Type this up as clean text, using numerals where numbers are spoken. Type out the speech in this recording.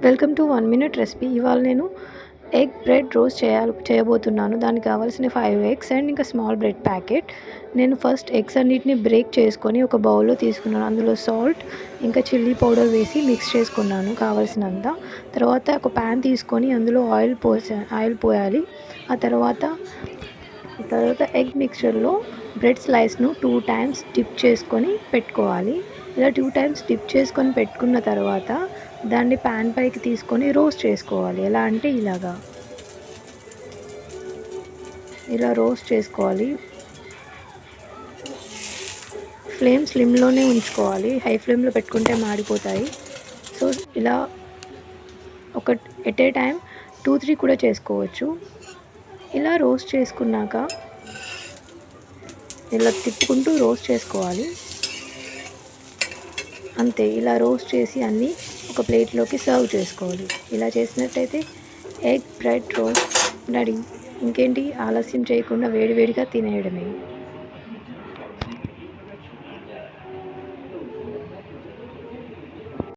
Welcome to 1 minute recipe. ఇవాళ నేను egg bread roast చేయబోతున్నాను. దానికి కావాల్సిన 5 ఎగ్స్ అండ్ ఇంకా స్మాల్ బ్రెడ్ ప్యాకెట్. నేను ఫస్ట్ ఎగ్స్ అన్నిటిని బ్రేక్ చేసుకొని ఒక బౌల్లో తీసుకున్నాను. అందులో సాల్ట్ ఇంకా చిల్లీ పౌడర్ వేసి మిక్స్ చేసుకున్నాను కావాల్సినంత. తర్వాత ఒక ప్యాన్ తీసుకొని అందులో ఆయిల్ పోయాలి. ఆ తర్వాత ఎగ్ మిక్చర్లో బ్రెడ్ స్లైస్ను 2 టైమ్స్ డిప్ చేసుకొని పెట్టుకోవాలి. ఇలా 2 టైమ్స్ డిప్ చేసుకొని పెట్టుకున్న తర్వాత దాన్ని ప్యాన్ పైకి తీసుకొని రోస్ట్ చేసుకోవాలి. ఎలా అంటే ఇలా రోస్ట్ చేసుకోవాలి. ఫ్లేమ్ స్లిమ్లోనే ఉంచుకోవాలి, హై ఫ్లేమ్లో పెట్టుకుంటే మాడిపోతాయి. సో ఇలా ఎట్ ఏ టైం 2-3 కూడా చేసుకోవచ్చు. ఇలా రోస్ట్ చేసుకున్నాక ఇలా తిప్పుకుంటూ రోస్ట్ చేసుకోవాలి. అంతే, ఇలా రోస్ట్ చేసి అన్నీ ఒక ప్లేట్లోకి సర్వ్ చేసుకోవాలి. ఇలా చేసినట్టయితే ఎగ్ బ్రెడ్ రోస్ట్ రెడీ. ఇంకేంటి, ఆలస్యం చేయకుండా వేడివేడిగా తినేయడమే.